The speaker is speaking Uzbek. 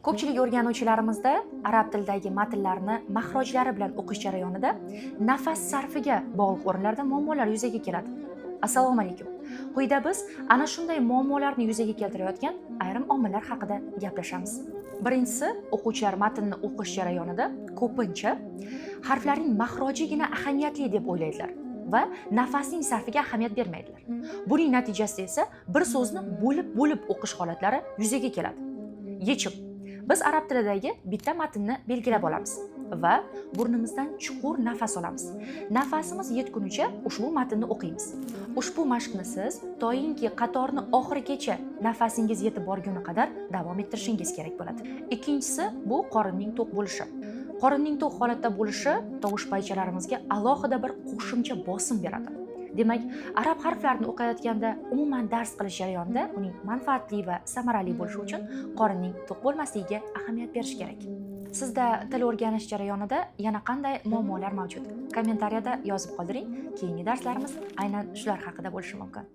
Ko'pchilik o'rganuvchilarimizda arab tilidagi matnlarni maxrojlari bilan o'qish jarayonida nafas sarfiga bog'liq o'rinlarda muammolar yuzaga keladi. Assalomu alaykum. Quyida biz ana shunday muammolarni yuzaga keltirayotgan ayrim omillar haqida gaplashamiz. Birinchisi, o'quvchilar matnni o'qish jarayonida ko'pincha harflarning maxrojigina ahamiyatli deb o'ylaydilar va nafasning sarfiga ahamiyat bermaydilar. Buning natijasida esa bir so'zni bo'lib o'qish holatlari yuzaga keladi. Yechim: biz arab tilidagi bitta matnni belgilab olamiz va burnimizdan chuqur nafas olamiz. Nafasimiz yetgunicha ushbu matnni o'qiymiz. Ushbu mashqni siz to'yinki qatorni oxirigacha nafasingiz yetib borguniga qadar davom ettirishingiz kerak bo'ladi. Ikkinchisi, bu qorinning to'q bo'lishi. Qorinning to'q holatda bo'lishi tovush paychalarimizga alohida bir qo'shimcha bosim beradi. Demak, arab harflarini o'qiyotganda umuman dars qilish jarayonida uning manfaatli va samarali bo'lishi uchun qorinning to'q bo'lmasligiga ahamiyat berish kerak. Sizda til o'rganish jarayonida yana qanday muammolar mavjud? Kommentariyada yozib qoldiring. Keyingi darslarimiz aynan shular haqida bo'lishi mumkin.